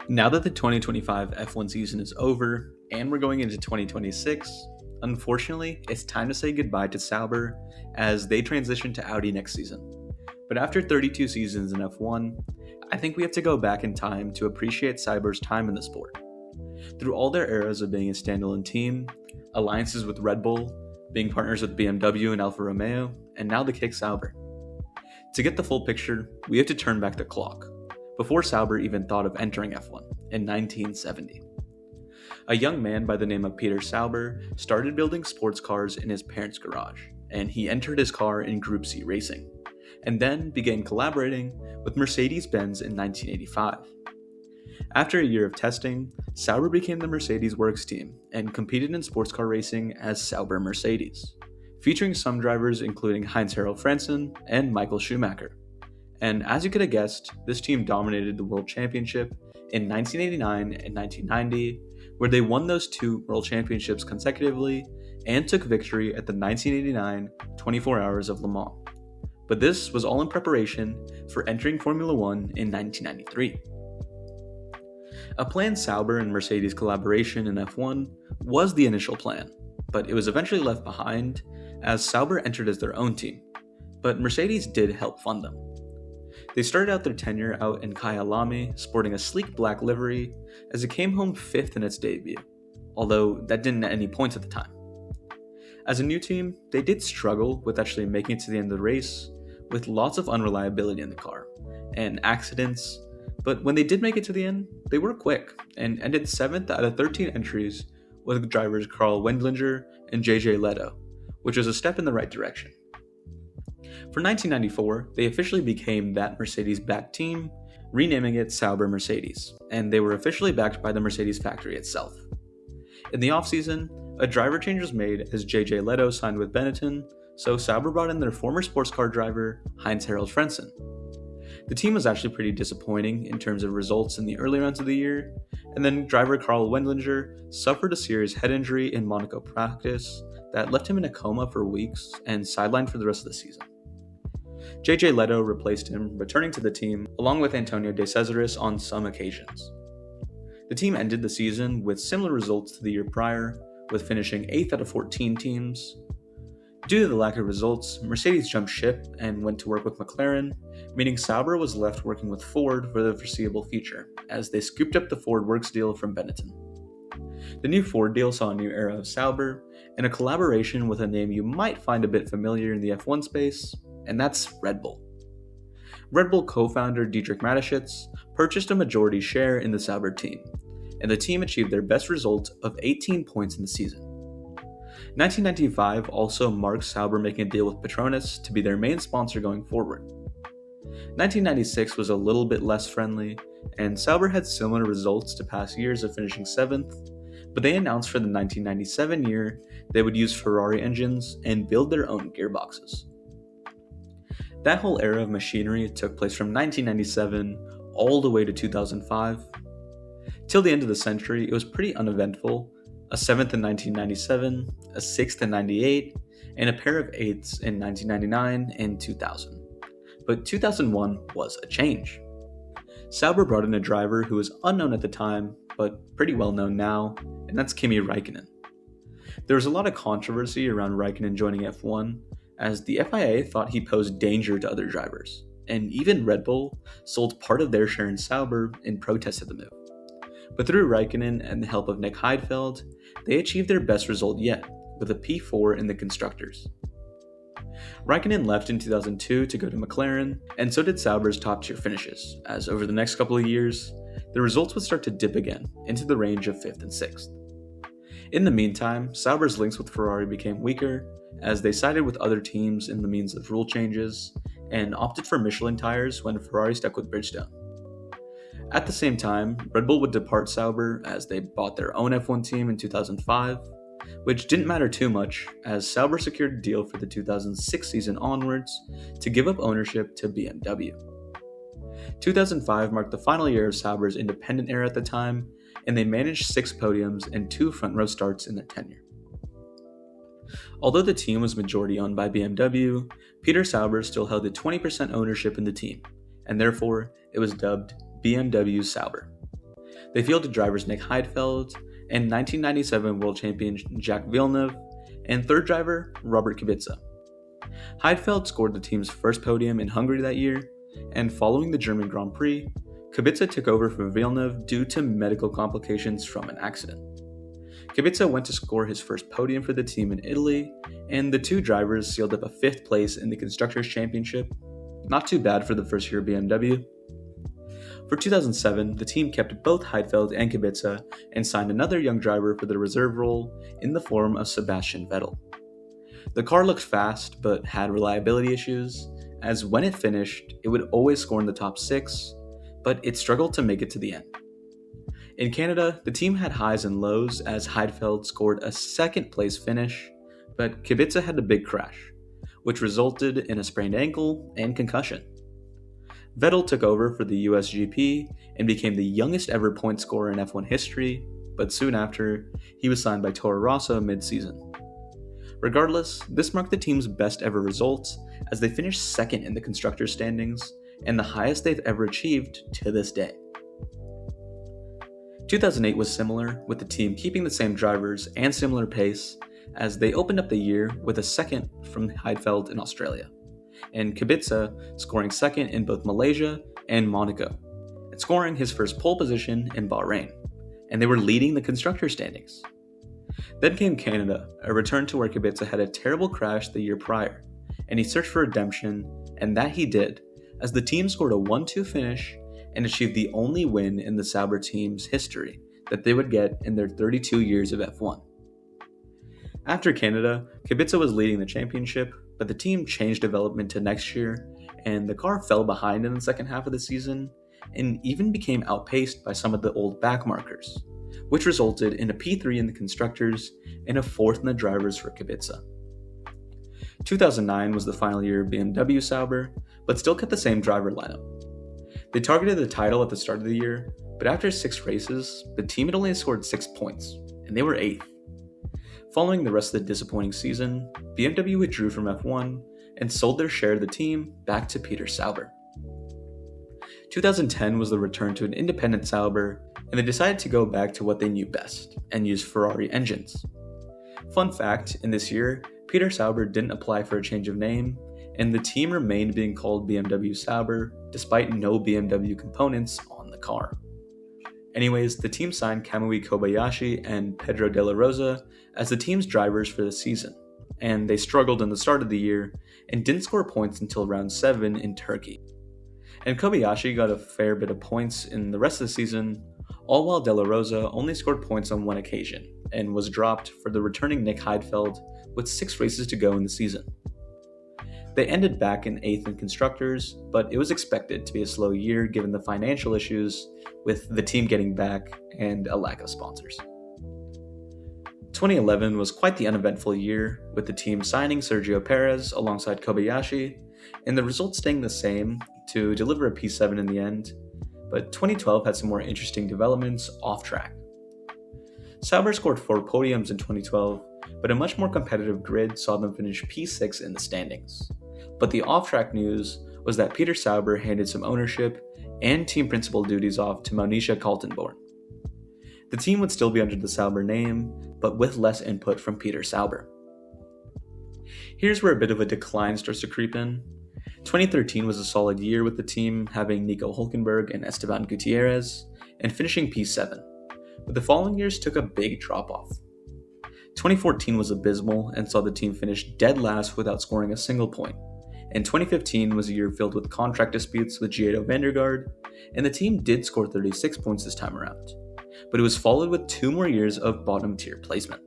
Now that the 2025 F1 season is over and we're going into 2026, unfortunately, it's time to say goodbye to Sauber as they transition to Audi next season. But after 32 seasons in F1, I think we have to go back in time to appreciate Sauber's time in the sport. Through all their eras of being a standalone team, alliances with Red Bull, being partners with BMW and Alfa Romeo, and now the kick Sauber. To get the full picture, we have to turn back the clock, before Sauber even thought of entering F1 in 1970. A young man by the name of Peter Sauber started building sports cars in his parents' garage, and he entered his car in Group C racing, and then began collaborating with Mercedes-Benz in 1985. After a year of testing, Sauber became the Mercedes Works team and competed in sports car racing as Sauber Mercedes, featuring some drivers including Heinz-Harald Frentzen and Michael Schumacher. And as you could have guessed, this team dominated the World Championship in 1989 and 1990, where they won those two World Championships consecutively and took victory at the 1989 24 Hours of Le Mans. But this was all in preparation for entering Formula One in 1993. A planned Sauber and Mercedes collaboration in F1 was the initial plan, but it was eventually left behind as Sauber entered as their own team, but Mercedes did help fund them. They started out their tenure out in Kyalami sporting a sleek black livery as it came home 5th in its debut, although that didn't net any points at the time. As a new team, they did struggle with actually making it to the end of the race, with lots of unreliability in the car and accidents, but when they did make it to the end, they were quick and ended 7th out of 13 entries with drivers Karl Wendlinger and JJ Leto, which was a step in the right direction. For 1994, they officially became that Mercedes-backed team, renaming it Sauber Mercedes, and they were officially backed by the Mercedes factory itself. In the offseason, a driver change was made as JJ Leto signed with Benetton, so Sauber brought in their former sports car driver, Heinz-Harald Frentzen. The team was actually pretty disappointing in terms of results in the early rounds of the year, and then driver Karl Wendlinger suffered a serious head injury in Monaco practice that left him in a coma for weeks and sidelined for the rest of the season. JJ Leto replaced him, returning to the team, along with Antonio De Cesaris on some occasions. The team ended the season with similar results to the year prior, with finishing 8th out of 14 teams. Due to the lack of results, Mercedes jumped ship and went to work with McLaren, meaning Sauber was left working with Ford for the foreseeable future, as they scooped up the Ford Works deal from Benetton. The new Ford deal saw a new era of Sauber, and a collaboration with a name you might find a bit familiar in the F1 space, and that's Red Bull. Red Bull co-founder Dietrich Mateschitz purchased a majority share in the Sauber team, and the team achieved their best result of 18 points in the season. 1995 also marked Sauber making a deal with Petronas to be their main sponsor going forward. 1996 was a little bit less friendly, and Sauber had similar results to past years of finishing 7th, but they announced for the 1997 year they would use Ferrari engines and build their own gearboxes. That whole era of machinery took place from 1997 all the way to 2005. Till the end of the century, it was pretty uneventful. A 7th in 1997, a 6th in 98, and a pair of 8ths in 1999 and 2000. But 2001 was a change. Sauber brought in a driver who was unknown at the time, but pretty well known now, and that's Kimi Räikkönen. There was a lot of controversy around Räikkönen joining F1, as the FIA thought he posed danger to other drivers, and even Red Bull sold part of their share in Sauber in protest of the move. But through Räikkönen and the help of Nick Heidfeld, they achieved their best result yet, with a P4 in the Constructors. Räikkönen left in 2002 to go to McLaren, and so did Sauber's top-tier finishes, as over the next couple of years, the results would start to dip again, into the range of 5th and 6th. In the meantime, Sauber's links with Ferrari became weaker, as they sided with other teams in the means of rule changes, and opted for Michelin tires when Ferrari stuck with Bridgestone. At the same time, Red Bull would depart Sauber as they bought their own F1 team in 2005, which didn't matter too much as Sauber secured a deal for the 2006 season onwards to give up ownership to BMW. 2005 marked the final year of Sauber's independent era at the time, and they managed 6 podiums and 2 front row starts in their tenure. Although the team was majority owned by BMW, Peter Sauber still held a 20% ownership in the team, and therefore it was dubbed BMW Sauber. They fielded drivers Nick Heidfeld and 1997 world champion Jacques Villeneuve, and third driver Robert Kubica. Heidfeld scored the team's first podium in Hungary that year, and following the German Grand Prix, Kubica took over for Villeneuve due to medical complications from an accident. Kubica went to score his first podium for the team in Italy, and the two drivers sealed up a 5th place in the Constructors' Championship. Not too bad for the first year of BMW. For 2007, the team kept both Heidfeld and Kubica and signed another young driver for the reserve role in the form of Sebastian Vettel. The car looked fast, but had reliability issues, as when it finished, it would always score in the top 6, but it struggled to make it to the end. In Canada, the team had highs and lows as Heidfeld scored a 2nd place finish, but Kubica had a big crash, which resulted in a sprained ankle and concussion. Vettel took over for the US GP and became the youngest ever point scorer in F1 history, but soon after, he was signed by Toro Rosso mid-season. Regardless, this marked the team's best ever results as they finished 2nd in the constructors' standings and the highest they've ever achieved to this day. 2008 was similar, with the team keeping the same drivers and similar pace as they opened up the year with a 2nd from Heidfeld in Australia, and Kubica scoring 2nd in both Malaysia and Monaco, and scoring his first pole position in Bahrain, and they were leading the constructor standings. Then came Canada, a return to where Kubica had a terrible crash the year prior, and he searched for redemption, and that he did, as the team scored a 1-2 finish and achieved the only win in the Sauber team's history that they would get in their 32 years of F1. After Canada, Kubica was leading the championship, but the team changed development to next year, and the car fell behind in the second half of the season, and even became outpaced by some of the old backmarkers, which resulted in a P3 in the constructors and a 4th in the drivers for Kubica. 2009 was the final year of BMW Sauber, but still kept the same driver lineup. They targeted the title at the start of the year, but after 6 races, the team had only scored 6 points, and they were 8th. Following the rest of the disappointing season, BMW withdrew from F1 and sold their share of the team back to Peter Sauber. 2010 was the return to an independent Sauber, and they decided to go back to what they knew best, and use Ferrari engines. Fun fact, in this year, Peter Sauber didn't apply for a change of name, and the team remained being called BMW Sauber, despite no BMW components on the car. Anyways, the team signed Kamui Kobayashi and Pedro de la Rosa as the team's drivers for the season, and they struggled in the start of the year and didn't score points until round 7 in Turkey. And Kobayashi got a fair bit of points in the rest of the season, all while de la Rosa only scored points on 1 occasion and was dropped for the returning Nick Heidfeld with 6 races to go in the season. They ended back in 8th in constructors, but it was expected to be a slow year given the financial issues with the team getting back and a lack of sponsors. 2011 was quite the uneventful year, with the team signing Sergio Perez alongside Kobayashi, and the results staying the same to deliver a P7 in the end, but 2012 had some more interesting developments off track. Sauber scored 4 podiums in 2012, but a much more competitive grid saw them finish P6 in the standings. But the off-track news was that Peter Sauber handed some ownership and team principal duties off to Monisha Kaltenborn. The team would still be under the Sauber name, but with less input from Peter Sauber. Here's where a bit of a decline starts to creep in. 2013 was a solid year with the team having Nico Hülkenberg and Esteban Gutierrez, and finishing P7, but the following years took a big drop-off. 2014 was abysmal and saw the team finish dead last without scoring a single point, and 2015 was a year filled with contract disputes with Giedo Vandergaard, and the team did score 36 points this time around, but it was followed with 2 more years of bottom-tier placement.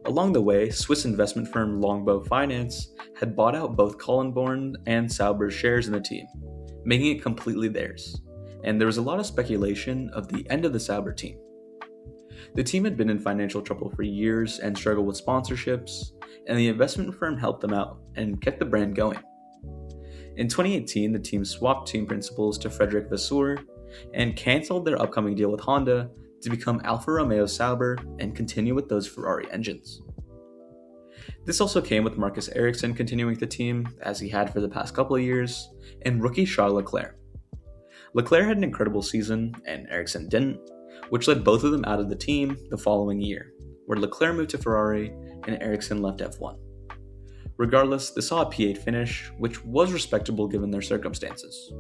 Along the way, Swiss investment firm Longbow Finance had bought out both Kaltenborn and Sauber's shares in the team, making it completely theirs, and there was a lot of speculation of the end of the Sauber team. The team had been in financial trouble for years and struggled with sponsorships, and the investment firm helped them out and kept the brand going. In 2018, the team swapped team principals to Frederick Vasseur and cancelled their upcoming deal with Honda to become Alfa Romeo Sauber and continue with those Ferrari engines. This also came with Marcus Ericsson continuing with the team, as he had for the past couple of years, and rookie Charles Leclerc. Leclerc had an incredible season, and Ericsson didn't, which led both of them out of the team the following year, where Leclerc moved to Ferrari and Ericsson left F1. Regardless, they saw a P8 finish, which was respectable given their circumstances.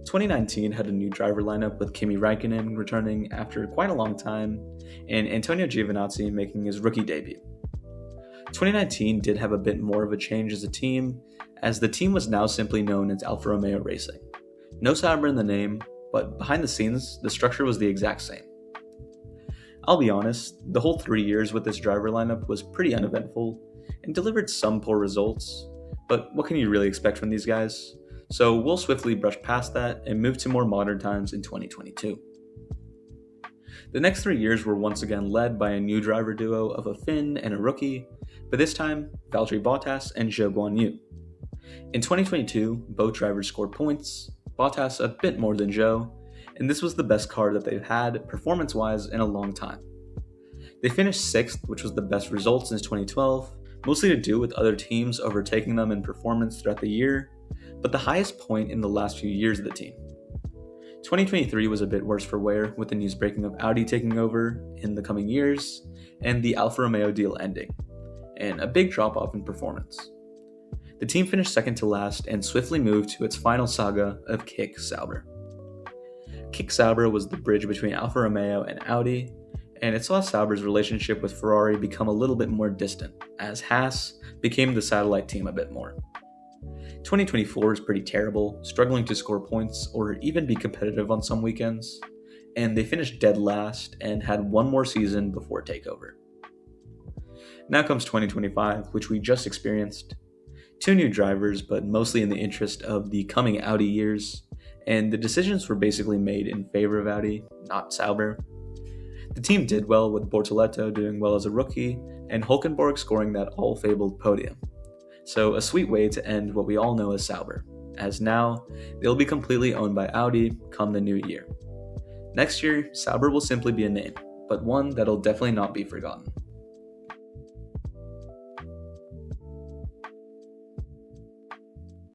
2019 had a new driver lineup with Kimi Räikkönen returning after quite a long time, and Antonio Giovinazzi making his rookie debut. 2019 did have a bit more of a change as a team, as the team was now simply known as Alfa Romeo Racing. No Sauber in the name, but behind the scenes, the structure was the exact same. I'll be honest, the whole 3 years with this driver lineup was pretty uneventful and delivered some poor results, but what can you really expect from these guys? So we'll swiftly brush past that and move to more modern times in 2022. The next 3 years were once again led by a new driver duo of a Finn and a rookie, but this time, Valtteri Bottas and Zhou Guanyu. In 2022, both drivers scored points, Bottas a bit more than Zhou, and this was the best car that they've had, performance-wise, in a long time. They finished 6th, which was the best result since 2012, mostly to do with other teams overtaking them in performance throughout the year, but the highest point in the last few years of the team. 2023 was a bit worse for wear, with the news breaking of Audi taking over in the coming years, and the Alfa Romeo deal ending, and a big drop-off in performance. The team finished second to last and swiftly moved to its final saga of Kick Sauber. Kick Sauber was the bridge between Alfa Romeo and Audi, and it saw Sauber's relationship with Ferrari become a little bit more distant, as Haas became the satellite team a bit more. 2024 is pretty terrible, struggling to score points or even be competitive on some weekends, and they finished dead last and had one more season before takeover. Now comes 2025, which we just experienced. 2 new drivers, but mostly in the interest of the coming Audi years, and the decisions were basically made in favor of Audi, not Sauber. The team did well, with Bortoleto doing well as a rookie, and Hulkenborg scoring that all-fabled podium. So a sweet way to end what we all know as Sauber, as now they'll be completely owned by Audi come the new year. Next year, Sauber will simply be a name, but one that'll definitely not be forgotten.